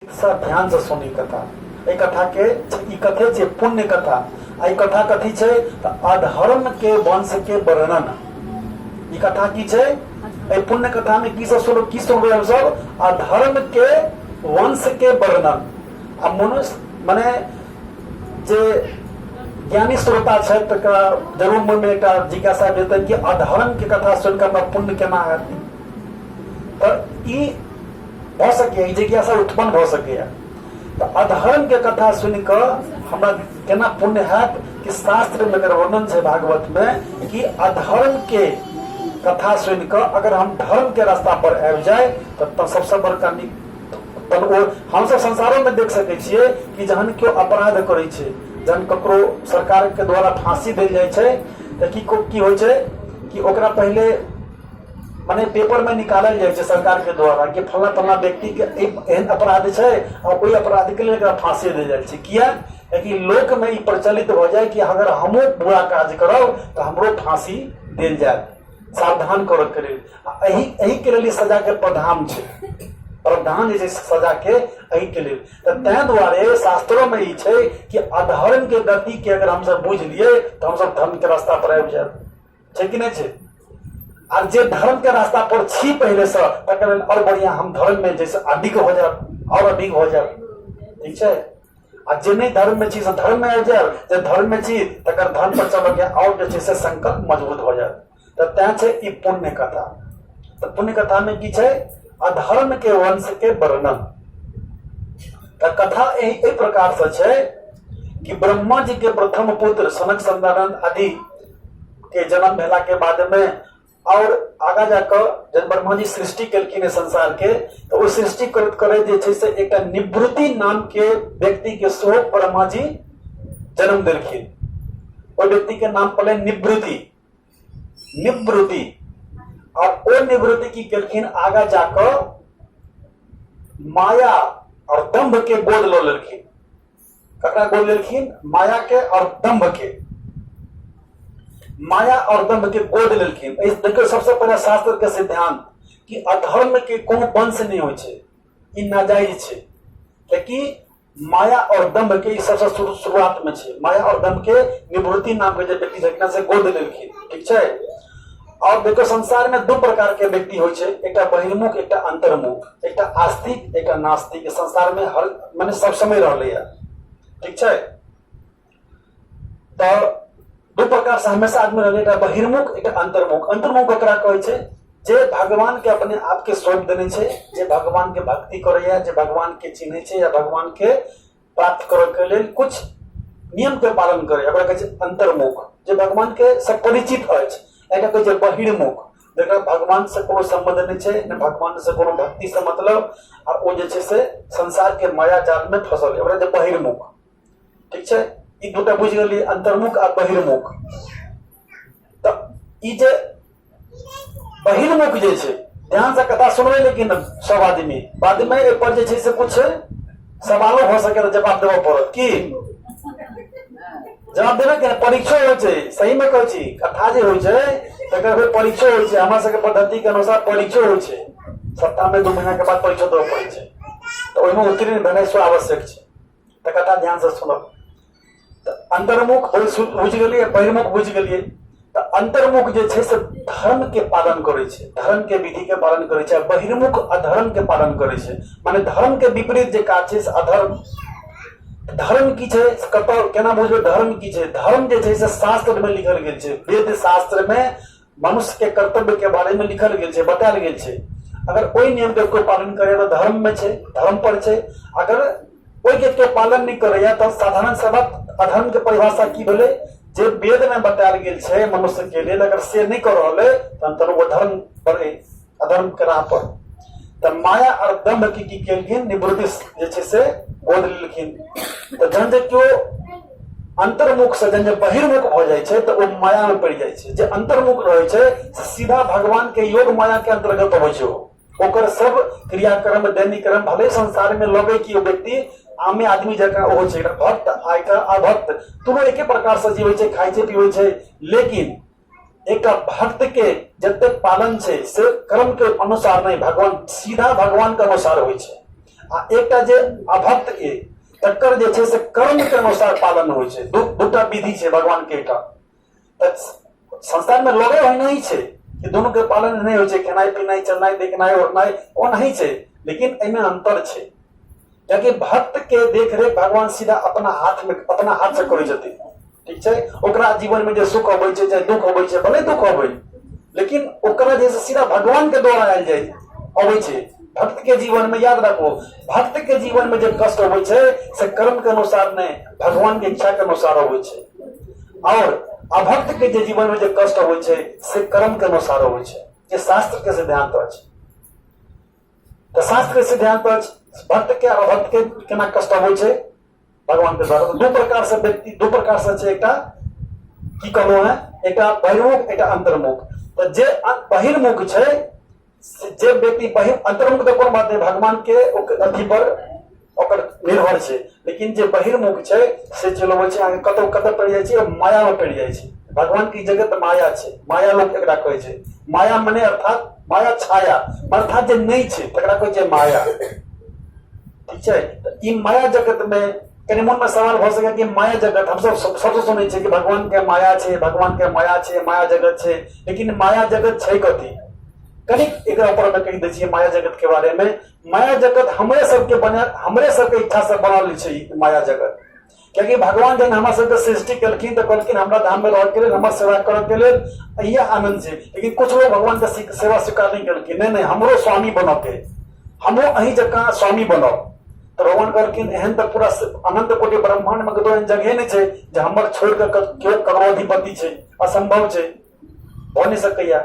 सब ध्यान से सुनी कथा। ए कथा के ई कथे छे पुण्य कथा। आई कथा कथी छे त अधर्म के वंश के वर्णन। ई कथा की छे? ए पुण्य कथा में की सुन रहे सब अधर्म के वंश के वर्णन। अब मनुष्य माने जे ज्ञानी श्रोता छे त जरूर मन में एकटा जिज्ञासा देते कि अधर्म के कथा सुनकर हमरा पुण्य केना हैत। त ई भ सके जिज्ञासा उत्पन्न हो सके। तो अधर्म के कथा सुनकर हमरा केना पुण्य हैत कि शास्त्र में अगर वर्णन है भागवत में कि अधर्म के कथा सुनकर अगर हम धर्म के रास्ता पर आबि जाए तो सबसे बड़का हम सब संसारों में देख सके छिए कि जहन क्यों अपराध करे छे, जहन ककरो सरकार के द्वारा फांसी देल जाए छे त की होय छे कि ओकरा पहले माने पेपर में निकालल जाए छे सरकार के द्वारा कि फला फला व्यक्ति के एहन अपराध छे और कोई अपराध के लिए एकरा फांसी देल जाए छे। किया कि लोक में ई प्रचलित हो जाए कि अगर हमो बुरा काज करब तो हमरो फांसी देल जाए, सावधान करे के लिए। एही के लिए सजा के प्रावधान छे, प्रावधान जे सजा के एही के लिए। तो तै द्वारे शास्त्रों में ई छे कि अधर्म के गति के अगर हम सब बुझ लिए तो हम सब धर्म के रास्ता पर आबि जाए छे कि नहीं छे। और जे धर्म के रास्ता पर छी पहले से तकर और बढ़िया हम धर्म में जैसे अधिक हो जाए और अधिक हो जाए, ठीक है। और जे नहीं धर्म में छी से धर्म में आ जाए, जे धर्म में छी तकर धर्म पर चल गया और जे से संकल्प मजबूत हो जाए। तो तै छे ई पुण्य कथा। तो पुण्य कथा में की छे अधर्म के वंश के वर्णन। तो कथा एही प्रकार से छे कि ब्रह्मा जी के प्रथम पुत्र सनक सनंदन आदि के जन्म भेला के बाद में और आगा जाकर जब ब्रह्मा जी सृष्टि कलखिन संसार के तो वो सृष्टि करत करे जे छै से एक निवृत्ति नाम के व्यक्ति के स्वरूप ब्रह्मा जी जन्म देलखिन। वो व्यक्ति के नाम पड़े निवृत्ति। और वो निवृत्ति की कलखिन आगा जाकर माया और दंभ के गोद लो लेलखिन। ककरा गोद लेलखिन? माया के और दंभ के। माया और दंभ के गोद लेलखिन। देखिए सबसे पहले शास्त्र के सिद्धांत कि अधर्म के कोनो वंश नहीं होय छे, ई नाजायज छे। क्योंकि माया और दंभ के सबसे शुरुआत में छे। माया और दंभ के निवृत्ति नाम के व्यक्ति जकना से गोद लेलखिन, ठीक छे। और देखो संसार में दो प्रकार के व्यक्ति होय छे, एकटा बहिर्मुख एकटा अंतर्मुख, एकटा आस्तिक एकटा नास्तिक। संसार में हर माने सब समय रहले है, ठीक छे। तो दो प्रकार से हमेशा आदमी रहले, एकटा बहिर्मुख एकटा अंतर्मुख। अंतर्मुख एकरा कहै छै जे भगवान के अपने आप के सौंप देने छै, जे भगवान के भक्ति करैया, जे भगवान के चिन्है छै या भगवान के प्राप्त करे के लेल कुछ नियम के पालन करे, एकरा कहै छै अंतर्मुख। जे भगवान के सब परिचित अछि एकरा कहै छै बहिर्मुख। जेकरा भगवान से कोनो संबंध नहीं छै, न भगवान से कोनो भक्ति से मतलब, और वो जे छै से संसार के माया जाल में फंसल है, ओकरा बहिर्मुख, ठीक छै। ई दूटा बुझ गेलिए, अंतर्मुख और बहिर्मुख। तो ई जे बहिर्मुख जे छै ध्यान से कथा सुनबे, लेकिन सब आदमी बाद में ए पर जे छै से कुछ सवालों हो सके तो जवाब देबो पड़त। की जवाब देबे के परीक्षा होय छै। सही में कहै छी कथा जे होय छै तकर फेर परीक्षा होय छै। हमरा सबके पद्धति के अनुसार परीक्षा होय छै। सप्ताह में 2 महीना के बाद परीक्षा देबो पड़ै छै। तो ओहिमे उत्तीर्ण भेनाइ सो आवश्यक छै। तो कथा ध्यान से सुनब। अंतर्मुख बुझ गेलिए, बहिर्मुख बुझ गेलिए। तो अंतर्मुख जे छै से धर्म के पालन करे छै, धर्म के विधि के पालन करे छै। बहिर्मुख अधर्म के पालन करे छै, माने धर्म के विपरीत जे काज छै से अधर्म। धर्म की छै कतौ केना बुझबे? धर्म की छै? धर्म जे छै से शास्त्र में लिखल गेल छै। वेद शास्त्र में मनुष्य के कर्तव्य के बारे में लिखल गेल छै, बतायल गेल छै। अगर ओई नियम के कोई पालन करे तो धर्म में छै, धर्म पर छै। अगर ओई के पालन नहीं करैया तो साधारण सा बात अधर्म के परिभाषा की भेले? जे वेद में बतायल गेल छै मनुष्य के लिए अगर से नहीं कर रहले तो वो धर्म पर अधर्म के राह पर। तो माया और दंभ की केलखिन निवृत्ति जे छै से गोद लेलखिन। तो जहन जे क्यों अंतर्मुख से जहन बहिर्मुख हो जाए छै तो वो माया में पड़ जाए छै। जे अंतर्मुख रहे छै सीधा भगवान के योग माया के अंतर्गत होय छै। ओकर सब क्रियाक्रम दैनिक कर्म भले संसार में लगे कि वो व्यक्ति आमे आदमी जका हो छै, भक्त आयकर अभक्त दोनों एके प्रकार से जीवे छै, खाय छै पीवे छै। लेकिन एक भक्त के जते पालन छै से कर्म के अनुसार नहीं, भगवान सीधा भगवान के अनुसार होय छै। आ एकटा जे अभक्त के तकर जे छै से कर्म के अनुसार पालन होइ छै। दूटा विधि छै भगवान के एकटा। संसार में लगे हो नहीं छै कि दोनों के पालन नहीं हो छै, खेनाई पीनाई चलनाई देखनाई ओढ़नाई ओ नहीं छै, लेकिन एमे अंतर छै। क्योंकि भक्त के देख रेख भगवान सीधा अपना हाथ से करे छथिन, ठीक छै। ओकरा जीवन में जे सुख अबै छै चाहे दुख अबै छै, भले दुख अबै, लेकिन ओकरा जैसे सीधा भगवान के द्वारा आयल जाए अबै छै। भक्त के जीवन में याद रखो, भक्त के जीवन में जो कष्ट अबै छै से कर्म के अनुसार नहीं, भगवान के इच्छा के अनुसार अबै छै। और अभक्त के जे जीवन में जो कष्ट अबै छै से कर्म के अनुसार अबै छै। जे शास्त्र के सिद्धांत अछि, तो शास्त्र के सिद्धांत अछि भक्त के और अभक्त के केना कष्ट अबै छै भगवान के द्वारा। दो प्रकार से व्यक्ति, दो प्रकार से छै, एकटा की कहलो है, एकटा बहिर्मुख एकटा अंतर्मुख। तो जे बहिर्मुख छै, जे व्यक्ति अंतर्मुख तो कोन बात है, भगवान के अथी पर ओकर निर्भर छै। लेकिन जे बहिर्मुख छै से चलबै छै आगे कतौ कतौ पड़ जाय छै, माया में पड़ जाय छै। भगवान की जगत माया छै, माया लोग एकरा कहै छै। माया मने अर्थात माया छाया, अर्थात जे नहीं छै तकरा कहै छै माया, ठीक छै। ई माया जगत में कनि मन में सवाल भ सके कि माया जगत हम सब सबसे सुनै छै कि भगवान के माया छै, भगवान के माया छै, माया जगत छै, लेकिन माया जगत छै कथी, कनि एकरा ऊपर में कहि दै छियै माया जगत के बारे में। माया जगत हमरे सबके बना, हमरे सबके इच्छा से बनल छै माया जगत। क्योंकि भगवान जन हमरा सबके सृष्टि केलखिन तो कहलखिन हमरा धाम में रह के लेल, हमर सेवा करऽ के लेल यही आनंद छै। लेकिन कुछ लोग भगवान के सेवा स्वीकार नहीं केलखिन, नहीं हमरो स्वामी बनो के, हमो अही जकाँ स्वामी बनो। तो भगवान कहलखिन एहन तो पूरा अनंत कोटि ब्रह्मांड में कतौ एहन जगह नहीं छै जे हमर छोड़ के केओ ककरो अधिपति छै, असंभव छै, हो नहीं सकैया।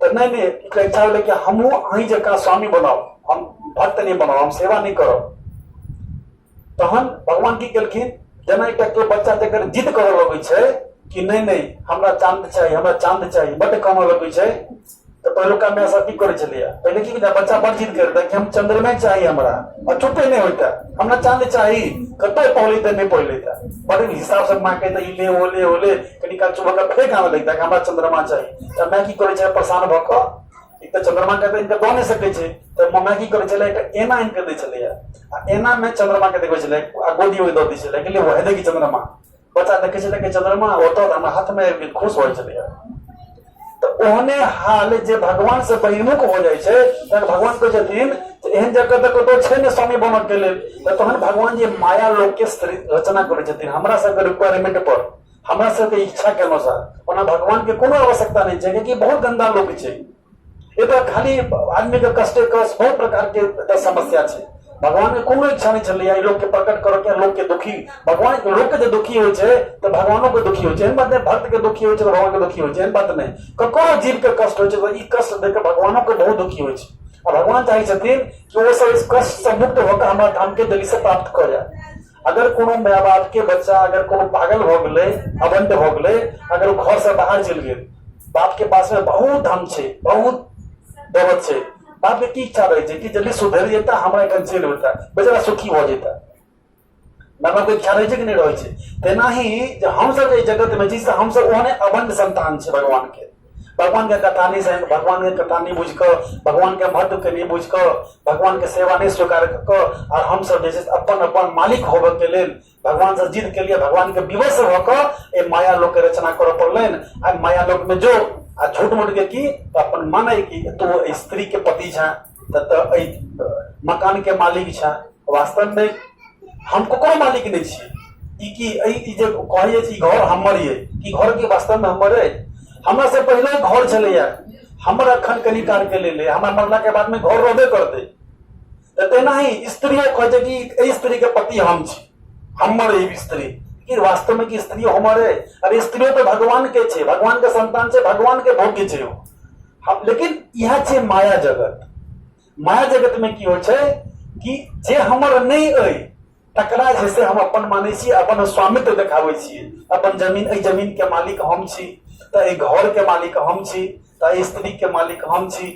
तो नहीं इच्छा होलै कि हमहू अही जकाँ स्वामी बनाओ, हम भक्त नहीं बनाओ, हम सेवा नहीं करो। तहन भगवान की केलखिन, जेना एकटा केओ बच्चा जकर जिद करऽ लगै छै कि नहीं हमरा चांद चाहिए, हमरा चांद चाहिए, बड्ड कानऽ लगै छै, तो पहिलुका में ऐसा की करे छलियै, पहले की बच्चा बड़ जिद करता कि हम चंद्रमा चाहिए हमरा, और चुपे नहीं होता, हमरा चांद चाहिए, कतौ पहुँचते नहीं पहुँचता, बड़े हिसाब से माँ कहता ले ओले कनी काल चुप कर फेंक आवे लगता कि हमरा चंद्रमा चाहिए। तो मैं की करे छै परेशान भ क, एक तो चंद्रमा कहते इनका दऽ नहीं सकै छै, तो मैं की करे छलै एकटा एना इनके दै छलैया, आ एना में चंद्रमा के देखै छलै, आ गोदी में दऽ दै छलै कि ले वह देखी चंद्रमा, बच्चा देखे छलै कि चंद्रमा ओतऽ हमरा हाथ में खुश होइ छलैया। तो ओहने हाल जे भगवान से बहिर्मुख हो जाय छै, तहन भगवान कहै छथिन एहन जगह तक कतौ छै ने स्वामी बनऽ के लेल। तहन भगवान जे माया लोक के रचना करै छथिन हमरा सबके रिक्वायरमेंट पर, हमरा सबके इच्छा के अनुसार, ओना भगवान के कोनो आवश्यकता नहीं छै, क्योंकि बहुत गंदा लोक छै। ये तो खाली आदमी के कष्टे कष्ट, बहुत प्रकार के समस्या छै। भगवान के कोनो इच्छा नहीं छलैया लोग के प्रकट करो के लोग के दुखी, भगवान लोग के जो दुखी हो छै तो भगवानों के दुखी हो छै, एहन बात नहीं भक्त के दुखी हो छै तो भगवान के दुखी हो छै, एहन बात नहीं। ककरो जीव के कष्ट हो छै तो ई कष्ट देख के भगवानों के बहुत दुखी हो छै, और भगवान चाहे छथिन कि वो सब इस कष्ट से मुक्त होकर हमारा धाम के दिल से प्राप्त कर जाए। अगर कोनो माय बाप के बच्चा अगर कोनो पागल हो गए, अबंध हो गए, अगर घर से बाहर चल गए, बाप के पास में बहुत धन छै, बहुत दौलत छै, बाप के की इच्छा रहे कि जल्दी सुधर जेता, हमरा एखन चलि होता, बेचारा सुखी हो जेता, माय बाप के इच्छा रहे कि नहीं रहे छै। तेना ही हम सब जगत में जिससे हम सब ओहने अबंध संतान छै भगवान के, भगवान के कथा नहीं से, भगवान के कथा नहीं बुझ कर, भगवान के महत्व के नहीं बुझ कर, भगवान के सेवा नहीं स्वीकार कर, और हम सब जैसे अपन अपन मालिक होबे के लेल भगवान से जिद के लिए भगवान के विवश होकर ए माया लोक के रचना करऽ पड़लैन। आ माया लोक में जो आ झूठ मूठ के की अपन माने कि तो स्त्री के पति छा, मकान के मालिक छा, वास्तव में हम ककरो मालिक नहीं छी। ई की जे कहै छै घर हमर ये, ई घर के वास्तव में हमर है, हमरा से पहले घर छलैया, हमर अखन कनी काल के लेल, हमरा मरला के बाद में घर रहबे करते। तो तेना ही स्त्रियों कहै छै कि स्त्री के पति हम छी, हमर ई स्त्री, कि वास्तव में की स्त्री हमर है। अरे स्त्रियों तो भगवान के छे, भगवान के संतान छे, भगवान के भोग्य छे हम। लेकिन यह छे माया जगत। माया जगत में की हो छे कि जे हमर नहीं अइ तकरा जैसे हम अपन माने छी, अपन स्वामित्व देखाबै छी, अपन जमीन, ए जमीन के मालिक हम छी, तो ए घर के मालिक हम छी, तो ए स्त्री के मालिक हम छी।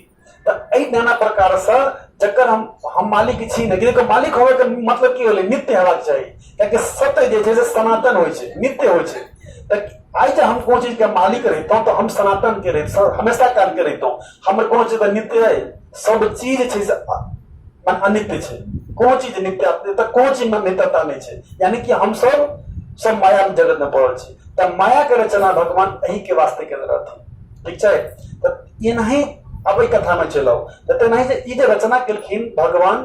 तो ए नाना प्रकार से जकर हम मालिक छी ने, कि मालिक होवे के मतलब की होले, नित्य हेबाक चाहिए, कियाकि सत्य जे छै से सनातन होइ छै, नित्य होइ छै। तो आई जे हम कोनो चीज के मालिक रहितौं तो हम सनातन के रहितौं, हमेशा काल के रहितौं। हमर कोनो चीज नित्य है, सब चीज छै से अनित्य छै। कोनो चीज नित्य कोनो चीज में नित्यता नहीं है, यानी कि हम सब माया जगत में पड़ल छी। तो माया के रचना भगवान यही के वास्ते के रहथिन, ठीक है। तो ये नहीं अब ई कथा में चलो तो नहीं जे रचना केलखिन भगवान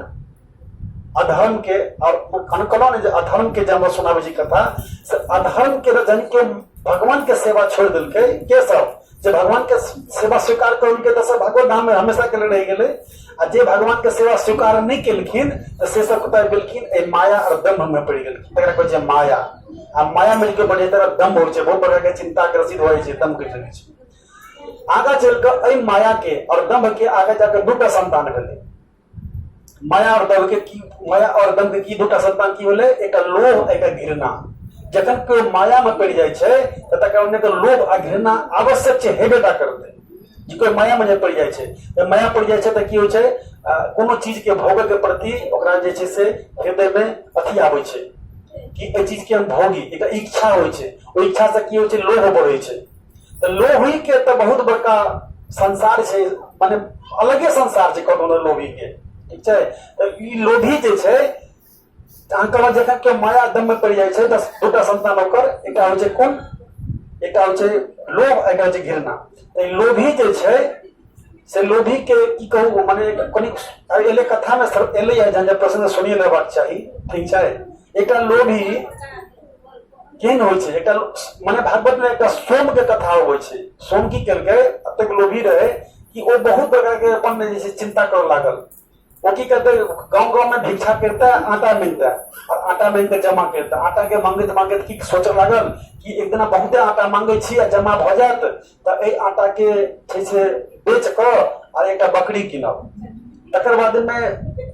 अधर्म के, और कहलो ने अधर्म के जब सुनाबे जी कथा से अधर्म के रचन के भगवान के सेवा छोड़ दिलके के सब जे भगवान के सेवा स्वीकार करके तो सब भगवान नाम में हमेशा के लिए रह गेले, आ जे भगवान के सेवा स्वीकार नहीं केलखिन तो से सब कतय गेलखिन ए माया और दम्भ में पड़ गेलखिन। तकरा कहै छै माया, आ माया मिल के बढ़े तरह दम्भ होइ छै, बहुत प्रकार के चिंता ग्रसित होइ छै, दम्भ कहि सकै छै। आगा चल के एहि माया के और दम्भ के आगे जाकर दूटा संतान भेलै। माया और दम्भ के की, माया और दम्भ के की दूटा संतान की भेलै, एकटा लोभ एकटा घृणा। जखन कोई माया में पड़ जाय छै त तकरा ओने के लोभ आ घृणा आवश्यक छै, हेबेटा करतै। जे कोई माया में जे पड़ जाय छै त माया पड़ जाय छै त की होइ छै, कोनो चीज के भोगै के प्रति ओकरा जे छै से हृदय में अथी आबै छै कि ए चीज के हम भोगी, एकटा इच्छा होइ छै। ओ इच्छा से की होइ छै, लोभ बढ़ै छै। त लोभी के त बहुत बड़का संसार छै, माने अलगे संसार छै कोनो लोभी के, ठीक छै। त ई लोभी जे छै अहाँ जखन के माया दम में पड़ जाय छै त दूटा संतान ओकर, एकटा होइ छै कोन, एकटा होइ छै लोभ, एकटा होइ छै घृणा। त लोभी जे छै से लोभी के की कहू, माने कनी एले कथा में एले है जन प्रश्न सुनिए लेबाक चाही, ठीक छै। एकटा लोभी केहन होइ छै, एकटा माने भागवत में एकटा सोम के कथा होइ छै। सोम की केलकै, अतेक लोभी रहे कि ओ बहुत प्रकार के अपन जे छै चिंता कर लागल। वो की करते, गांव गांव में भिक्षा करता है, आटा मिलता है और आटा मिल के जमा करता है। आटा के मांगत मांगत की सोचे लागल कि एक दिन बहुते आटा मांगे छी, जमा भ जात त ए आटा के छै से बेच क और एकटा बकरी किनब, तकर बाद में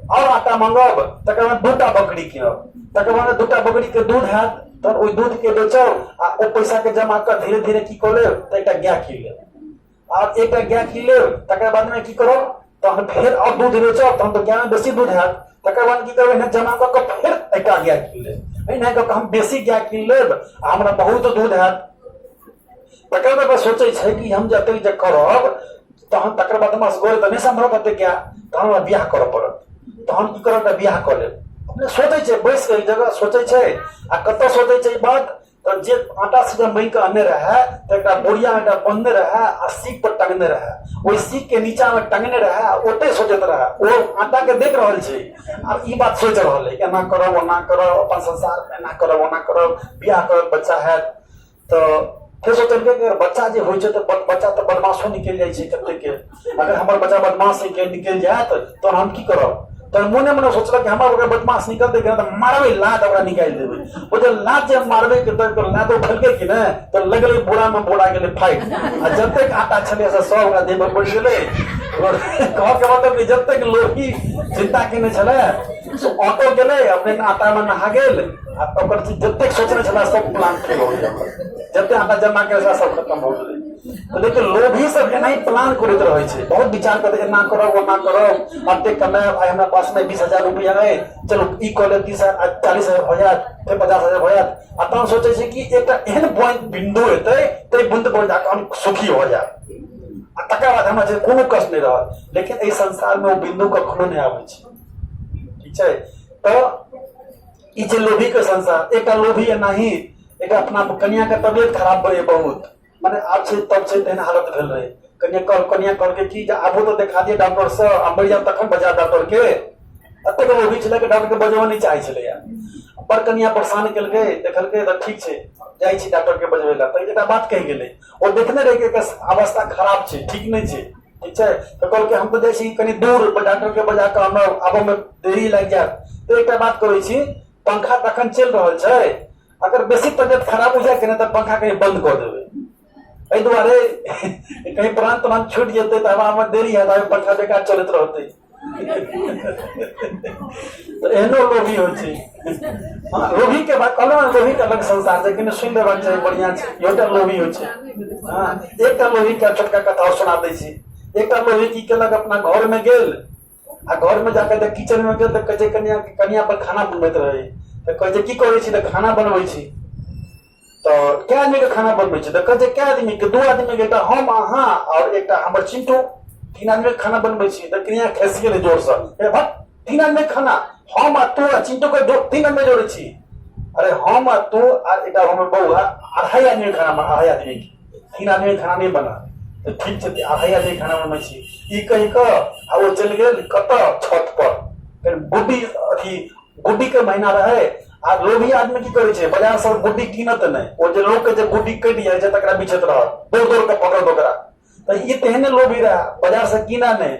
और आटा मांगब, तकर बाद दूटा बकरी किनब, तकर बाद दूटा बकरी के दूध हैत त ओइ दूध के बेचब आ ओ पैसा के जमा कर धीरे धीरे की कर लेब त एकटा गाय कीन लेब। और एकटा गाय कीन लेब, तकर बाद में की करब, तहन फिर और दूध बेचब, तहन तो गाय में बेसी दूध हैत। तकर बाद की करब, ने जमा क के फिर एकटा गाय कीन लेब, एना क के हम बेसी गाय कीन लेब आ हमरा बहुत दूध हैत। तकर बाद सोचे छै कि हम जते जे करब तहन तकर बाद हम असगोर त नहि संभव हेतै गाय, तहन हमरा बियाह करऽ पड़त। तहन की करब, त बियाह क लेब। अपने सोचे छै, बैस के जगह सोचे छै आ कतऽ सोचे छै बात, तो जे आटा से जब मई के अने रहे तो एक बोरिया में बंधने रहे आ सीख पर टंगने रहे, ओहि सीख के नीचा में टंगने रहे, ओते सोचत रहे, वो आटा के देख रहल छै आ ई बात सोच रहल है, एना करब ओना करब, अपन संसार एना करब ओना करब, बियाह करब, बच्चा है। तो फिर सोचल कि बच्चा जे होइ छै तो बच्चा तो बदमाशो निकल जाय छै कते के, अगर हमर बच्चा बदमाश निकल जायत तो हम की करब। तो मोने मोने सोचल कि हमरा ओकरा बदमाश निकलते कि तो मारबे, लात ओकरा निकाल देबे। वो जो लात जे मारबे के तो लात उठलके कि ने तो लगले बोरा में बोरा गेले फाइट, आ जब तक आटा छले से सब ओकरा देह पर पड़ गेले। और कह के मतलब कि जब तक लोभी चिंता केने छले सो ऑटो गेले, अपने आटा में नहा गेल आ ओकर जब तक सोचने छला सब प्लान फेल हो गेल, जब तक आटा जमा के सब खत्म हो गेले। तो देखिए लोभी सब एना ही प्लान करते रहे छै, बहुत विचार करते एना करब ओना करब, अते कमाएब, आइ हमरा पास में 20,000 रुपया है, चलो ई कॉलेज 30,000 40,000 हो जात, फिर 50,000 हो जात। आ तहन सोचे छै कि एकटा एहन पॉइंट बिंदु हेतै तै बिंदु पर जाके हम सुखी हो जाब, आ तकर बाद हमरा कोनो कष्ट नहीं रहत। लेकिन एहि संसार में वो बिंदु कखनो नहीं आबै छै, ठीक छै। तो ई जे लोभी के संसार, एकटा लोभी एनाही एकटा अपना कन्या के तबियत खराब भए बहुत, माने आब छै तब छै तेहन हालत भेल रहे, कन्या कहलकै कि आबो तो देखा दिए डॉक्टर से, हम बढ़िया तखन बजा डॉक्टर के, अतेक लोभी छलै कि डॉक्टर के बजबो नहीं चाहे छलै। पर कन्या परेशान केलकै, देखलकै तो ठीक छै जाइ छी डॉक्टर के बजबै ला, त एकटा बात कहि गेलै, ओ देखने रहे कि अवस्था खराब छै, ठीक नहीं छै, ठीक छै। तो कहलकै हम तो जाइ छी कनी दूर, डॉक्टर के बजा के हमरा आबो में देरी लागि जायत। तो एकटा बात करै छी, पंखा तखन चलि रहल छै, अगर बेसी तबियत खराब हो जाए कि तो पंखा कहीं बंद कर देबै, एहि दुआरे कहीं प्राण तुरंत छूट जेतै तो हवा में देरी है, पंखा बेकार चलत रहतै। तो एहनो लोभी हो छै। हाँ, लोभी के बात कहलो, लोभी के अलग संसार छै, कि सुन लेबाक चाही, बढ़िया छै, इहोटा लोभी हो छै। हाँ, एकटा लोभी के छोटका कथा सुना दै छी। एकटा लोभी की केलक, अपना घर में गेल आ घर में जाकर किचन में गेल तो कहे कन्या पर खाना बनबैत रहे, तो कहे की करे छी, तो खाना बनबै छी। तो क्या आदमी के खाना बनबै छी, तो कहे क्या आदमी के, 2 आदमी के, हम अहाँ और एकटा हमर चिंटू, 3 आदमी के खाना बनबै छी। तो कन्या खसि गेलै जोर से, भट तीन आदमी खाना हम आ तू आ चिंटू के तीन आदमी जोड़े छी अरे हम आ तू एटा हमर बउआ अढ़ाई आदमी खाना में अढ़ाई आदमी तीन आदमी खाना नहीं बना तो ठीक है अढ़ाई आदमी खाना बनबै छी ई कहि क आ वो चल गेल कत छत पर फिर गुड्डी अथी गुड्डी के महीना रहे आ लोभी आदमी की करे छे बाजार से गुड्डी कीनत नहीं वो जे लोग के जे गुड्डी कटि जाय छै तकरा बिछत रह दौड़ दौड़ के पकड़ ओकरा तो ये तेहने लोभी रहा बाजार से कीना नहीं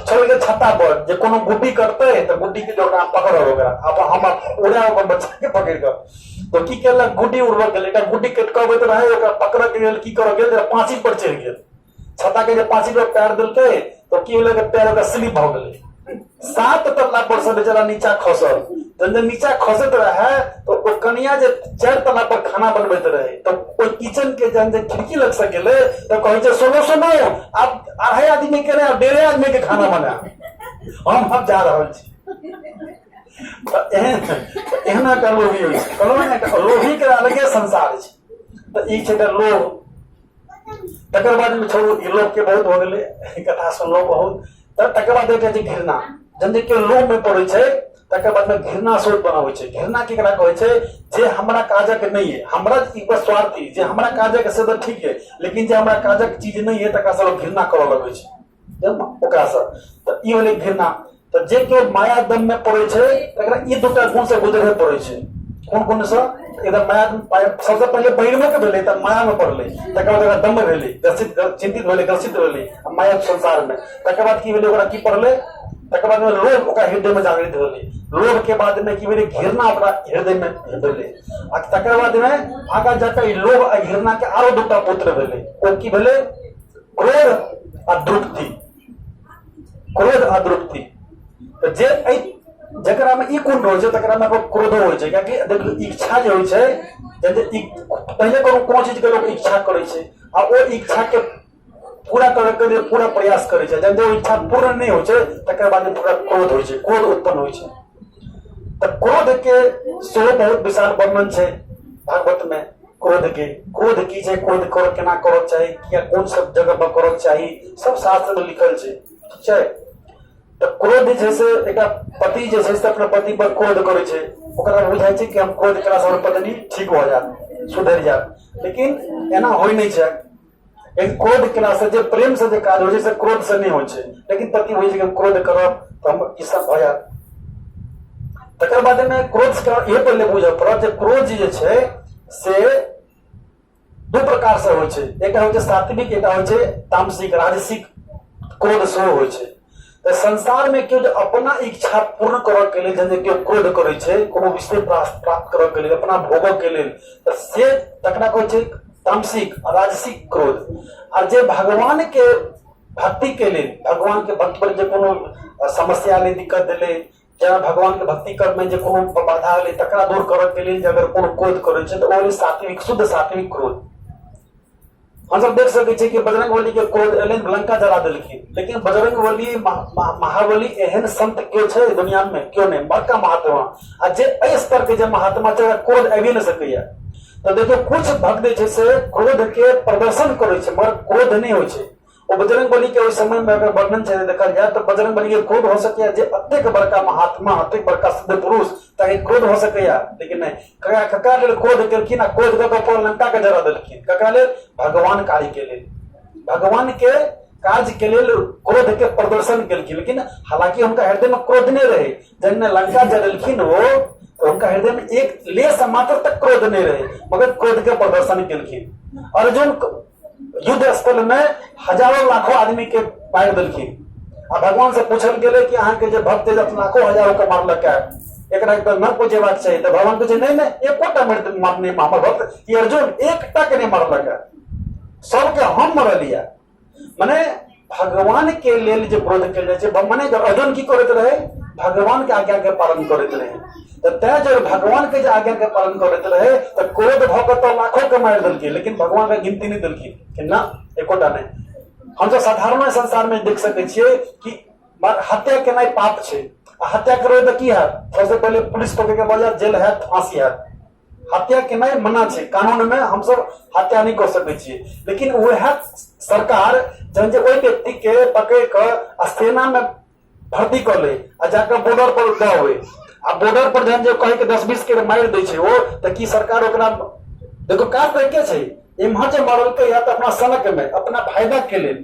चल के छत्ता पर जे कोनो गुड्डी करते तो गुड्डी के जोड़ा पकड़ ओकरा अब हम उड़ा अपन बच्चा के पकड़ के तो की केला गुड्डी उड़वा गेल एटा गुड्डी कटकाबैत रहे ओकरा पकड़ के गेल की कर गेल पांची पर चढ़ गेल छत्ता के जे पांची पर पैर देलकै तो की होले के पैर का स्लिप भ गेलै 7 तल्ला पर से बेचारा नीचा खसल जब नीचा खसत रहे तो ओ कनिया जे 4 तल्ला पर खाना बनबैत रहे तो ओ किचन के जन जे खिड़की लग से गेले तो कहै छै सुनो सुनो अब अढ़ाई आदमी के ने डेढ़ आदमी के खाना बना हम जा रहल छी एहना का लोभी होई कहलो ने लोभी के अलगे संसार छै तो ई छै त लोभ तकर बाद में छोड़ू ई लोभ के बहुत हो गेलै कथा सुनलो बहुत तकर बाद एकटा छै घृणा जन जे के लोभ में पड़ै छै तकर बाद में घृणा सोच बनाबै छै घृणा केकरा कहै छै जे हमरा काजक नहीं है हमरा ई पर स्वार्थी जे हमरा काजक से तो ठीक है लेकिन जे हमरा काजक चीज नहीं है तकरा से घृणा करऽ लगै छै जब ओकरा से त ई होलै घृणा तो जे के माया दम में पड़ै छै तकरा ई दूटा गुण से गुजरे पड़ै छै कोन कोन से एकदम माया सबसे पहले बहिर्म के भेलै त माया में पड़लै तकर बाद ओकरा दम में भेलै ग्रसित चिंतित भेलै ग्रसित भेलै माया संसार में तकर बाद की भेलै ओकरा की पड़लै तकर बाद में लोभ ओकरा हृदय में जागृत भेलै लोभ के बाद में की भेलै घृणा ओकरा हृदय में भेलै आ तकर बाद में आगा जाकर ई लोभ आ घृणा के आरो दूटा पुत्र भेलै ओ की भेलै क्रोध आ द्रुप्ति क्रोध आ द्रुप्ति तो जे जकरा में ई गुण होइ छै तकरा में क्रोधो होइ छै कियाकि देखियो इच्छा जे होइ छै जे पहले कोनो चीज के लोग इच्छा करे छै आ ओ इच्छा के पूरा करे के लिए पूरा प्रयास करे छै जब वो इच्छा पूर्ण नहीं होइ छै तकर बाद पूरा क्रोध होइ छै क्रोध उत्पन्न होइ छै त क्रोध के सेहो बहुत विशाल वर्णन छै भागवत में क्रोध की छै क्रोध कर केना करक चाही किया कोन सब जगह पर करक चाही सब शास्त्र में लिखल छै ठीक छै तो क्रोध जैसे एक पति जैसे अपने पति पर क्रोध करे छै ओकरा बुझाय छै कि हम क्रोध करा से हमर पत्नी ठीक हो जात सुधर जात लेकिन एना होय नहीं छै एक क्रोध कला से जे प्रेम से जे काज होइ छै क्रोध से नहीं होइ छै लेकिन पति होइ छै कि हम क्रोध करब तो हम ई सब भ जात तकर बाद में क्रोध के ये पहले बुझ पड़त जे क्रोध जे छै से दो प्रकार से होइ छै एकटा होइ छै सात्विक एकटा होइ छै तामसिक राजसिक क्रोध सेहो होइ छै तो संसार में क्यों अपना इच्छा पूर्ण करऽ के लेल जने क्यों क्रोध करे छै कोनो विषय प्राप्त करऽ के लेल अपना भोगऽ के लेल तो से तकरा कहै छै तामसिक राजसिक क्रोध और जे भगवान के भक्ति के लेल भगवान के भक्ति पर जे कोनो समस्या ले दिक्कत देले या भगवान के भक्ति कर में जे कोनो बाधा ले तकरा दूर करऽ के लेल अगर कोनो क्रोध करे छै तो ओ सात्विक शुद्ध सात्विक क्रोध हम सब देख सकै छी कि बजरंगबली के क्रोध एलैन लंका जला देलखिन लेकिन बजरंगबली महाबली एहन संत क्यों छै दुनिया में क्यों नहीं बड़का महात्मा आ जे एहि स्तर के जे महात्मा छै क्रोध आबि नहीं सकैया तो देखियो कुछ भक्त छै से क्रोध के प्रदर्शन करे छै मगर क्रोध नहीं होइ छै ओ बजरंगबली के ओहि समय में अगर वर्णन छै देखल जाए तो बजरंगबली के क्रोध हो सकैया जे अतेक बड़का महात्मा अतेक बड़का सिद्ध पुरुष ताकि क्रोध हो सकैया लेकिन नहीं ककरा लेल क्रोध केलखिन आ क्रोध कऽ कऽ लंका के जरा देलखिन ककरा लेल भगवान कार्य के लेल भगवान के कार्य के लेल क्रोध के प्रदर्शन केलखिन लेकिन हालांकि उनका हृदय में क्रोध नहीं रहे जब लंका जलेलखिन वो तो उनका हृदय में एक लेस मात्र तक क्रोध नहीं रहे मगर क्रोध के प्रदर्शन केलखिन अर्जुन युद्ध स्थल में हजारों लाखों आदमी के मार देलखिन आ भगवान से पूछल गेले कि अहाँ के जे भक्त लाखों हजारों के मारलक एकरा एक न पूछेबाक चाहिए तो भगवान कहै छै नहीं एकोटा मारने हमर भक्त कि अर्जुन एकटा के नहीं मारलक सबके हम मरलिया माने भगवान के लेल जे क्रोध कयल जाइ छै माने जब अर्जुन की करैत रहे भगवान के आज्ञा के पालन करैत रहे तो तय जब भगवान के आज्ञा के पालन करैत रहे तो क्रोध भ के तो लाखों के मार देलखिन लेकिन भगवान के गिनती नहीं देलखिन कि ना एकोटा नहीं हम सब साधारण संसार में देख सकै छियै कि हत्या केनाइ पाप छै हत्या करबै तो की हैत सबसे पहले पुलिस पकड़ के बजा जेल हैत फांसी हैत हत्या केनाइ मना छै कानून में हम सब हत्या नहीं कर सकै छियै लेकिन वह सरकार जब ओहि व्यक्ति के पकड़ कर सेना में भर्ती कर ले आ जाकर बॉर्डर पर दे आ बॉर्डर पर जहन जो कहे के 10-20 के मार दे छे वो त की सरकार ओकरा देखो का तरीके छे एम्हर जे मारल के या त अपना सनक में अपना फायदा के लेल,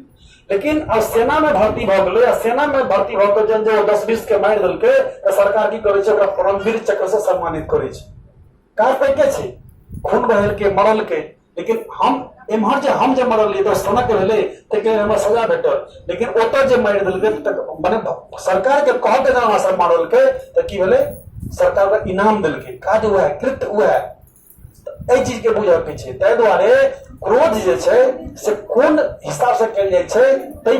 लेकिन अब सेना में भर्ती भ गेलै आ सेना में भर्ती भ के जहन जो 10-20 के मार देल के त सरकार की करे छे ओकरा परमवीर चक्र से सम्मानित करे छे। का तरीके छे खून बहल के मरल के, लेकिन हम एम्हर जे हम जे मरल तो सनक भेले ते हमरा सजा भेटल, लेकिन ओतऽ जे मार देल के माने सरकार के कह के जना सब मारल के त की भेले सरकार का इनाम देल के काज हुआ है कृत्य हुआ है। एहि चीज के बुझे के छै, ताहि दुआरे क्रोध जे छै से कोन हिसाब से कयल जाइ छै तै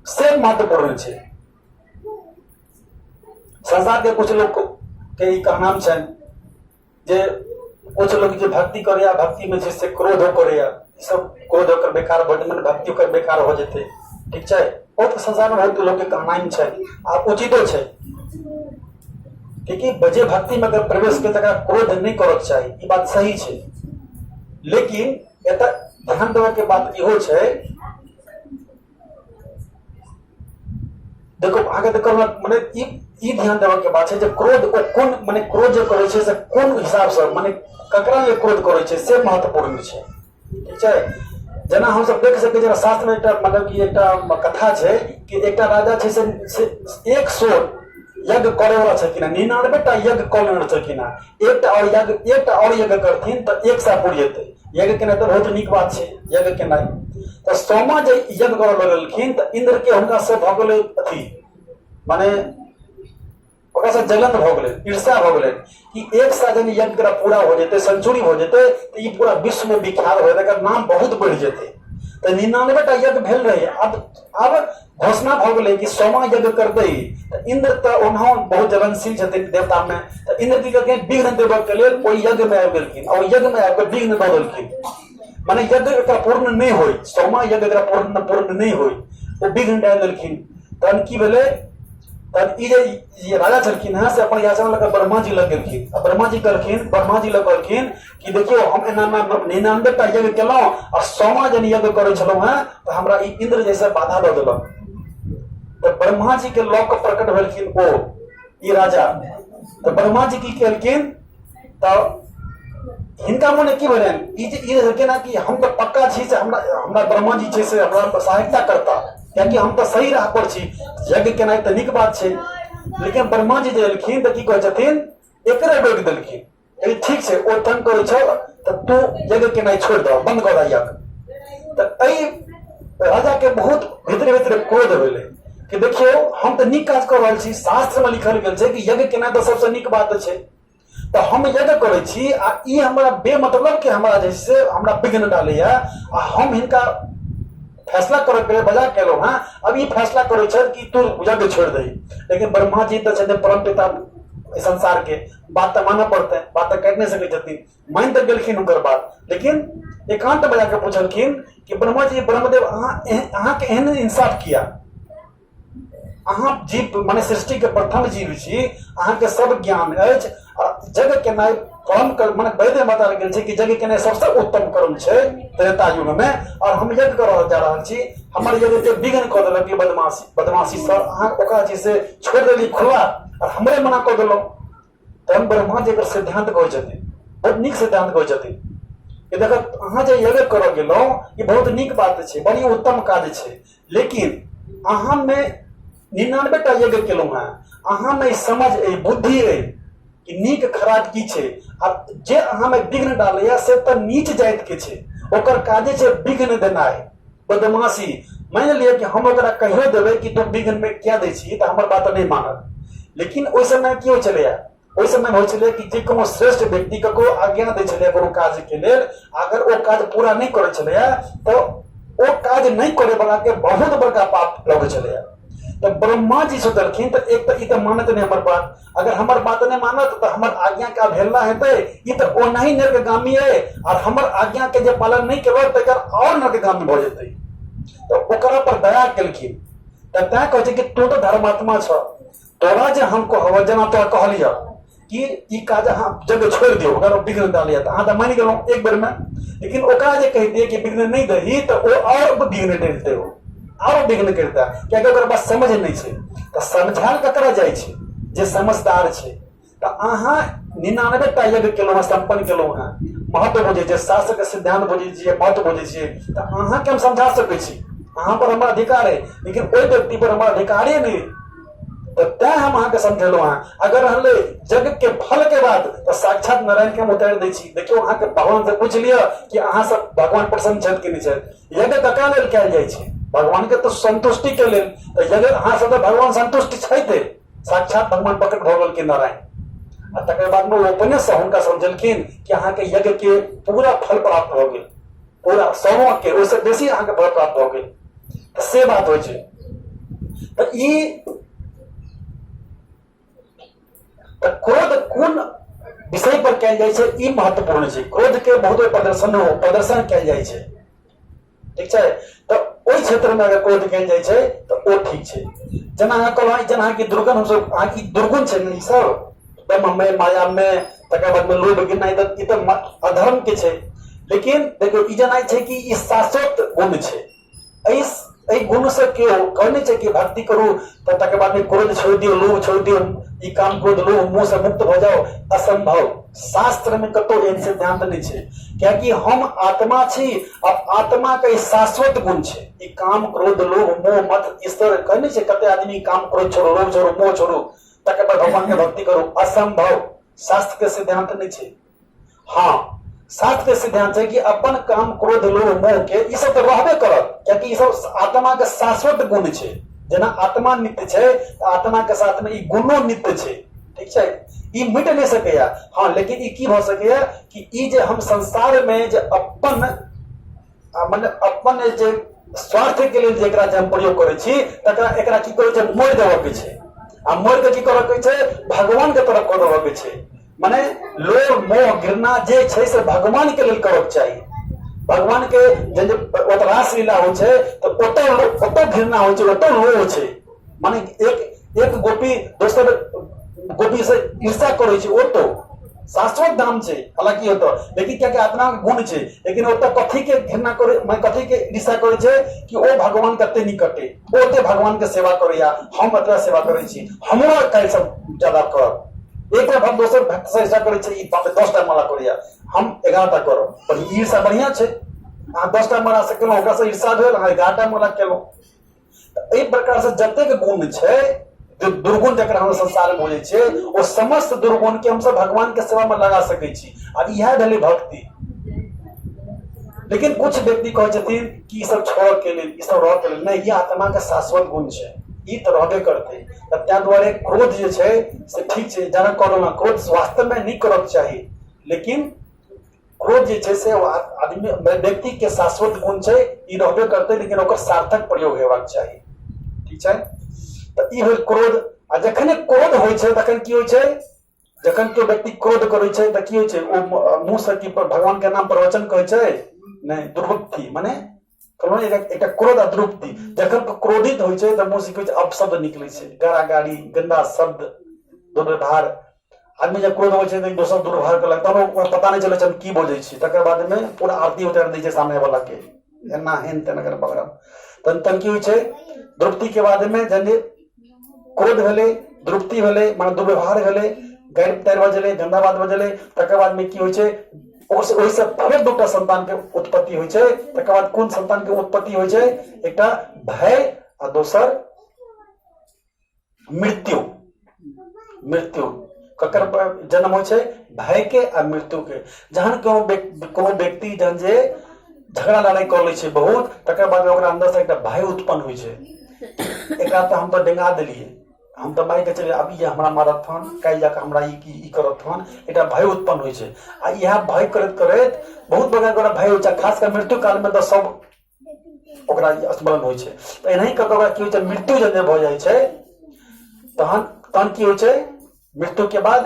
से महत्वपूर्ण छै। संसार के कुछ लोग के ई कहनाम छै जे कुछ लोग जो भक्ति करे या भक्ति में जैसे क्रोध करे या सब क्रोध होकर बेकार भ जाए, भक्ति होकर बेकार हो जाते, ठीक छै। बहुत संसार में बहुत लोग के कहनाम छै आ उचितो छै, क्योंकि बजे भक्ति में अगर प्रवेश के तक क्रोध नहीं करक चाहिए, ये बात सही छै। लेकिन एत ध्यान देवे के बात इहो छै, देखो आगे देखो माने ई ध्यान देवे के बात है जे क्रोध को कोन माने क्रोध जो करे छे से कोन हिसाब से माने ककरा ले क्रोध करे छे से महत्वपूर्ण छे, ठीक छै। जना हम सब देख सके जरा शास्त्र में एकटा मतलब कि एकटा कथा छे कि एकटा राजा छे से 100 यज्ञ करे वाला छे कि ना 99 टा यज्ञ करे छे कि ना एकटा और यज्ञ करथिन त 100 पूर जेते। यज्ञ केना तो बहुत निक बात छे यज्ञ केना, तो सोमा जे यज्ञ करे लगलखिन त इंद्र के हुनका से भ गेलै अथी माने ओकरा से जलन भ गेलै, ईर्ष्या भ गेलै कि 100 जन यज्ञ करा पूरा हो जेते, सेंचुरी हो जेते त ई पूरा विश्व में विख्यात हो जेते, एकर नाम बहुत बढ़ जेते। त 99 टा यज्ञ भेल रहे, अब घोषणा भ गेलै कि सोमा यज्ञ करतै त इंद्र त ओनहो बहुत जलनशील छथिन देवता में, त इंद्र की कहलखिन विघ्न देबऽ के लेल ओइ यज्ञ में आबि गेलखिन और यज्ञ में आबि के विघ्न द देलखिन, माने यज्ञ एकरा पूर्ण नहीं होई, सोमा यज्ञ एकरा पूर्ण नहीं होई, ओ विघ्न डाल देलखिन। तहन की भेलै तब ये राजा छलखिन है से अपन याचना लगा ब्रह्मा जी लग गेलखिन, ब्रह्मा जी कहलखिन कि देखियो हम 99 टा यज्ञ केलौं और 100वां जन यज्ञ करे छलौं हैं तो हमरा ई इंद्र जैसे बाधा द देलक। तो ब्रह्मा जी के लोक प्रकट भेलखिन ओ ई राजा, तो ब्रह्मा जी की कहलखिन तो हिनका मने की भेलन ई जे ना कि हम तो पक्का छी से हमरा ब्रह्मा जी छै से हमरा सहायता करता, क्योंकि हम तो सही राह पर छी, यज्ञ केना त नीक बात छै। लेकिन ब्रह्मा जी जे एलखिन त की कहै छथिन एकरे रोकि देलखिन, ए ठीक छै ओ तंग करै छ त तू यज्ञ केना छोड़ दो, बंद कर दे यज्ञ। त एई राजा के बहुत भीतर भीतर क्रोध भेलै कि देखियो हम त नीक काज कर रहल छी, शास्त्र में लिखल गेल छै कि यज्ञ केना त सबसे नीक बात छै, तो हम यज्ञ करै छी आ ई हमरा बेमतलब के हमरा जैसे हमरा विघ्न डालैया आ हम हिनका फैसला करे के बजा केलो हां, अब ये फैसला करे छै कि तू यज्ञ छोड़ दे। लेकिन ब्रह्मा जी तो छथिन परम पिता संसार के, बात तो मानना पड़ते हैं, बात तो कह नहीं सकै छथिन, मान तक गेलखिन हुनकर बात। लेकिन एकांत बजा के पूछलखिन कि ब्रह्मा जी ब्रह्मदेव अहाँ के एहन इंसाफ किया, अहाँ जीव माने सृष्टि के प्रथम जीव छी, अहाँ के सब ज्ञान अछि, जग के नाय कर्म कर माने वेद में बताल गेल छै कि जग के नाय सबसे उत्तम कर्म छै त्रेता युग में, और हम यज्ञ कर जा रहल छी, हमर यज्ञ के विघ्न क देलक कि बदमाशी से अहाँ ओकरा जी से छोड़ देली खुला और हमरे मना क देलौ। त हम ब्रह्मा जी के सिद्धांत कहै छथिन, बहुत नीक सिद्धांत कहै छथिन कि देखो अहाँ जे यज्ञ कर गेलौ ई बहुत नीक बात छै, बड़ी उत्तम काज छै, लेकिन अहाँ में 99 टा यज्ञ केलौ हैं, अहाँ में समझ ए बुद्धि ए कि नीक खराब की छै, आ जे अहाँ में विघ्न डालैया से त नीच जाति के छै, ओकर काजे छै विघ्न देनाइ, बदमाशी। मान लिया कि हम ओकरा कहियो देबै कि तुम विघ्न में क्या दै छी त हमर बात नहीं मानत, लेकिन ओइ समय की होइ छलैया, ओइ समय होइ छलै कि जे कोनो श्रेष्ठ व्यक्ति ककरो आज्ञा दै छलैया कोनो काज के लेल, अगर ओ काज पूरा नहीं करै छलैया तो ओ काज नहीं करे वाला के बहुत बड़का पाप लगै छलैया। तो ब्रह्मा जी सोचलखिन तो एक तो ई तो मानत नहीं हमर बात, अगर हमर बात नहीं मानत तो हमर आज्ञा के अवहेलना हेतै, ई तो ओनाही नरकगामी है, और हमर आज्ञा के जे पालन नहीं केलक तकर और नरकगामी भ जेतै। तो ओकरा पर दया केलखिन, त तै कहै छै कि तू तो धर्मात्मा छ, तोरा जे हम कहब जेना तोरा कहलिया कि ई काज अहाँ जग छोड़ दियो, अगर विघ्न डालिया त अहाँ त मान गेलौ एक बेर में, लेकिन ओकरा जे कहि दिए कि विघ्न नहीं दही तो ओ और विघ्न देते हो, आरो विघ्न करता कियाकि ओकरा पास समझ नहीं छे। तो समझाल ककरा जाय छे जे समझदार छे। तो अहाँ 99टा यज्ञ केलहुँ, संपन्न केलहुँ हैं, महत्व बुझे छे, शास्त्र के सिद्धांत बुझे छियै, महत्व बुझे छियै, तो अहाँ के हम समझा सकै छी, अहाँ पर हमारा अधिकार है, लेकिन ओहि व्यक्ति पर हमारा अधिकार ही नहीं। तो तैं हम अहाँ के समझेलहुँ हैं। अगर रहले यज्ञ के फल के बाद तो साक्षात नारायण के हम उतारि दै छी। देखियो अहाँ के भगवान से पूछ लिया कि अहाँ सब भगवान प्रसन्न छथि कि नहीं छथि। यज्ञ कका लेल कयल जाइ छै, भगवान के तो संतुष्टि के लेल। तो यज्ञ अहाँ सब भगवान संतुष्ट छथि, साक्षात भगवान प्रकट भऽ गेलखिन नारायण। आ तकर बाद में अपने से हुनका समझलखिन कि अहाँ के यज्ञ के पूरा फल प्राप्त हो गेल, पूरा 100 के ओहिसे बेसी अहाँ के फल प्राप्त हो गेल। तो से बात होइ छै। तो ई क्रोध कोन विषय पर कयल जाइ छै ई महत्वपूर्ण छै। क्रोध के बहुत प्रदर्शन कयल जाइ छै, ठीक छै। तो ओहि क्षेत्र में अगर क्रोध कयल जाइ छै तो ओ ठीक छै। जेना अहाँ कहलहुँ जेना अहाँ की दुर्गुण हमसब अहाँ की दुर्गुण छै ने, ई सब ब्रह्म में माया में, तकर बाद में लोभ गिरना, ई तो अधर्म के छै। लेकिन देखियो ई जेना छै कि ई शाश्वत गुण छै। एहि गुण से केओ कहने छै कि भक्ति करू तो तकर बाद में क्रोध छोड़ दियो, लोभ छोड़ दियो, ई काम क्रोध लोभ मुंह से मुक्त हो जाओ, असंभव। शास्त्र में कतो एहन सिद्धांत नहीं छै, क्योंकि हम आत्मा छी। अब आत्मा के शाश्वत गुण छै। ई काम क्रोध लोभ मोह मत ईश्वर कहने छै कते आदमी काम क्रोध छोड़ो, लोभ छोड़ो, मोह छोड़ो, तकर बाद भगवान के भक्ति करो, असंभव। शास्त्र के सिद्धांत नहीं छै। हाँ, शास्त्र के सिद्धांत है कि अपन काम क्रोध लोभ मोह के ई सब तो रहबे करत, क्योंकि ई सब आत्मा के शाश्वत गुण छै। जेना आत्मा नित्य छै, आत्मा के साथ में ई गुणो नित्य छै, ठीक छै। ई मिट नहीं सकैया। हाँ, लेकिन ई की भ सकैया कि ई जे हम संसार में जे अपन माने अपन जे स्वार्थ के लेल जेकरा जे हम प्रयोग करे छी, तकरा एकरा की करे छै, मोड़ देबे के छै। आ मोड़ के की करे के छै, भगवान के तरफ कर देबे के छै। माने लोभ मोह घृणा जे छै से भगवान के लेल करक चाहिए। भगवान के जे रास लीला होइ छै तो ओतऽ घृणा होइ छै, ओतऽ लोभ छै। माने एक गोपी दोसर गोपी से ईर्ष्या करे छै, ओतऽ शाश्वत धाम छै। हालांकि ओतऽ लेकिन क्या आत्मा के गुण छै, लेकिन ओतऽ कथी के घृणा करे, कथी के ईर्ष्या करे छै कि ओ भगवान कते निकटे, ओते भगवान के सेवा करैया, हम एतऽ सेवा करे छी, हमरा काल्हि सब ज्यादा करब। एक हम दोसर भक्त से ईर्ष्या करे छै, ई 10टा माला करैया, हम 11टा करब। पर ई ईर्ष्या बढ़िया छै। अहाँ 10टा माला से केलहुँ, ओकरा से ईर्ष्या भेल, अहाँ 11टा माला केलहुँ। तो एहि प्रकार से जतेक गुण छै, जो दुर्गुण जकरा हम संसार में बुझै छै, ओ समस्त दुर्गुण के हमसब भगवान के सेवा में लगा सकै छी। आ इएह भेलै भक्ति। लेकिन कुछ व्यक्ति कहै छथिन कि ई सब छोड़ के लेल, ई सब रह के लेल नहीं, ई आत्मा के शाश्वत गुण छै, ई तो रहबे करते। ताहि दुआरे क्रोध जे छै से ठीक छै, जेना कहलहुँ ना, क्रोध वास्तव में नहीं करक चाही, लेकिन क्रोध जे छै से आदमी व्यक्ति के शाश्वत गुण छै, ई रहबे करते, लेकिन ओकर सार्थक प्रयोग हेबाक चाही, ठीक छै। तो ई भेल क्रोध। आ जखने क्रोध होइ छै तखन की होइ छै, जखन केओ व्यक्ति क्रोध करै छै तऽ की होइ छै, ओ मुंह से की भगवान के नाम प्रवचन कहै छै नहीं, दुर्वृत्ति माने एक क्रोध आ द्रुप्ति। जखन क्रोधित होइ छै तऽ मुंह से कुछ अपशब्द निकलै छै, गारा गाड़ी गंदा शब्द दुर्व्यवहार। आदमी जब क्रोध होइ छै तऽ दोसर दुर्व्यवहार करलक, तब ओकरा पता नहीं चलै छै हम की बजै छी। तकर बाद में पूरा आरती उतारि दै छै सामने वाला के, एना हेन तेना कर पकड़म। तन की होइ छै, द्रुप्ति के बाद में जने क्रोध भेलै, द्रुप्ति भेलै, माने दुर्व्यवहार भेलै, गारि तारि बजलै, गंदा बात बजलै। तकर बाद में की होइ छै, ओहि से फेर दूटा संतान के उत्पत्ति होइ छै। तकर बाद कोन संतान के उत्पत्ति होइ छै, एकटा भय आ दोसर मृत्यु। मृत्यु ककर जन्म होइ छै, भय के आ मृत्यु के। जहन कोनो व्यक्ति जहन जे झगड़ा लड़ाई कर लै छै बहुत, तकर बाद ओकरा अंदर से एकटा भय उत्पन्न होइ छै। एकरा तो हम तो डेंगा देलिए, हम तो मार के चले, अब ये हमरा मारत हन, काल्हि जाके हमरा ई करत हन, एकटा भय उत्पन्न होइ छै। आ यह भय करैत करैत बहुत बड़ा भय होइ छै, खास कर मृत्यु काल में तो सब ओकरा स्मरण होइ छै। तो एनाही करके ओकरा की होइ छै, मृत्यु जब भ जाइ छै तहन की होइ छै, मृत्यु के बाद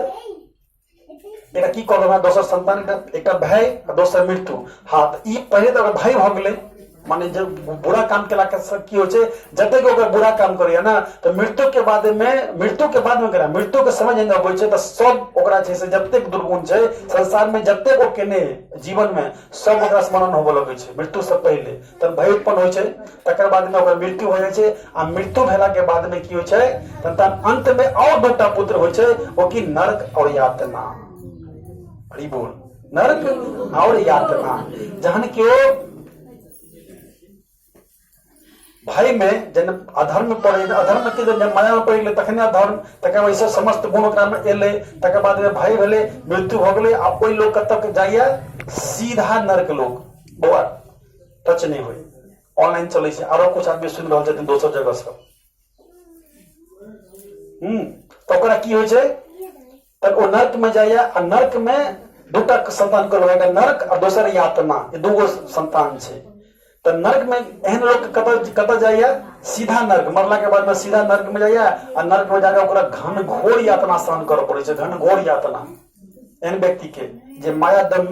एकरा की कहलहुँ, दोसर संतान, एकटा भय आ दोसर मृत्यु। हाँ, तो ई पहले तो भय भ गेलै, माने जब बुरा काम केला के की हो जतेक ओकर बुरा काम करिए ना तो मृत्यु के बाद में करा मृत्यु के समय जंग अबै छै तो सब ओकरा छै से जतेक दुर्गुण छै संसार में जतेक ओ केने जीवन में सब ओकरा स्मरण होबे लगे छै मृत्यु से पहले तब भय उत्पन्न होय छै तकर बाद में ओकर मृत्यु हो जाय छै आ मृत्यु भेला के बाद में की होय छै तब अंत में और दूटा पुत्र होय छै ओ की नरक और यातना। हरि बोल। नरक और यातना जहन कि भाई में जन अधर्म पड़े अधर्म के जब माया में पड़ गए तखने अधर्म तक वैसे समस्त गुण ओकरा में एले तकर बाद में भाई भेले मृत्यु हो गए आ कोई लोग कतक जाइए सीधा नरक लोग बउआ टच नहीं हुई ऑनलाइन चले से आरो कुछ आदमी सुन रहा छथिन दोसर जगह से तो ओकरा की होय छै तब ओ नरक में जाइए आ नरक में दूटा संतान को लगेगा नरक और दूसरा यातना ये दूगो संतान छे तो नरक में एहन लोग कत जाइए सीधा नरक मरला के बाद में सीधा नरक में जाइए और नरक में जाकर ओकरा घन घोर यातना सहन करे पड़े छै घन घोर यातना एहन व्यक्ति के जे माया दम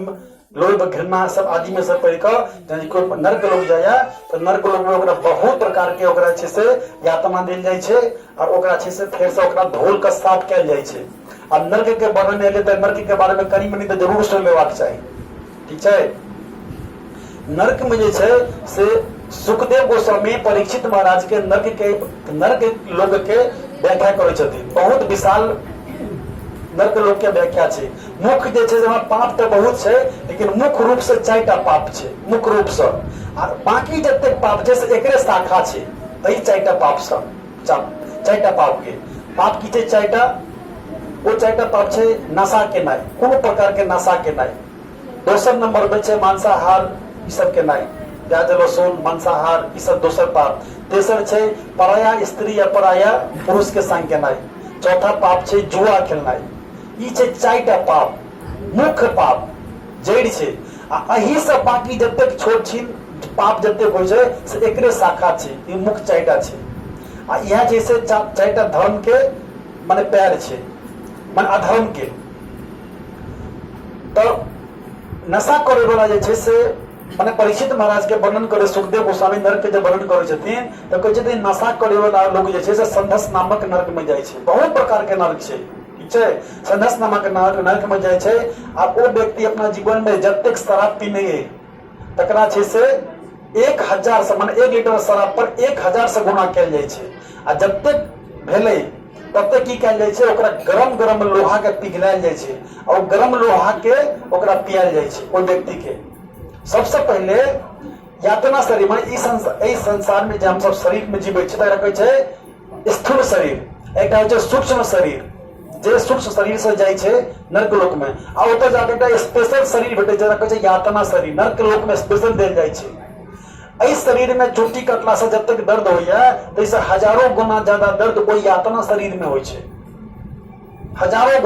लोभ घृणा सब आदि में सब पड़ कर कोई नरक लोग जाइए तो नरक लोग में ओकरा बहुत प्रकार के ओकरा छै से यातना देल जाय छै और ओकरा छै से फेर से ओकरा धोल के साफ कैल जाय छै। अब नरक के वर्णन एले तो नरक के बारे में कनी मनी तो जरूर सुन लेबाक चाही ठीक है। नरक में जे छै से सुखदेव गोस्वामी परीक्षित महाराज के नरक लोग के व्याख्या करे छथिन बहुत विशाल नरक लोग के व्याख्या छै। मुख्य जे छै जेना पाप तो बहुत छै लेकिन मुख्य रूप से 4टा पाप छै मुख्य रूप से और बाकी जते पाप छै से एकरे शाखा छै तई 4टा पाप से 4टा पाप के पाप की छै 4टा वो 4टा पाप छै नशा के नाय कोनो प्रकार के नशा के नाय दोसर नंबर पे छै मांसाहार ई सब के नाय प्याज लहसुन मांसाहार ई सब दोसर पाप तेसर छै पराया स्त्री या पराया पुरुष के संग के नाय चौथा पाप छै जुआ खेलनाय ई छै 4टा पाप मुख्य पाप जड़ छै आ एही से बाकी जतेक छोट छिन पाप जतेक होय छै से एकरे शाखा छै ई मुख्य 4टा छै आ इहा जे से 4टा धर्म के माने पैर छै माने अधर्म के। तो नशा करे वाला जे छै से माने परीक्षित महाराज के वर्णन करे सुखदेव गोस्वामी नरक के जब वर्णन करे छथिन तो कहै छथिन नशा करे वाला लोग जे छै से संधस नामक नरक में जाय छै बहुत प्रकार के नरक छै ठीक छै संधस नामक नरक में जाय छै आ ओ व्यक्ति अपना जीवन में जतेक शराब पीने तकरा छै से 1000 से माने 1 लीटर शराब पर 1000 से गुना कैल जाय छै आ जतेक भेले तब तक की कैल जाय छै ओकरा गरम लोहा के पिघलायल जाय छै और गरम लोहा के ओकरा पियाल जाय छै ओइ व्यक्ति के। सबसे पहले यातना शरीर माने ई संसार में जे हम सब शरीर में जीवै छै तकरा कहै छै स्थूल शरीर एकटा होय छै सूक्ष्म शरीर जे सूक्ष्म शरीर से जाय छै नरक लोक में आ ओतय जाके एकटा स्पेशल शरीर भेटै छै जकरा कहै छै यातना शरीर नरक लोक में स्पेशल देल जाय छै। इस शरीर में चोटी कटला से जब तक दर्द होइया तैसे हजारों गुना ज्यादा दर्द कोई यातना शरीर में होय छै हजारों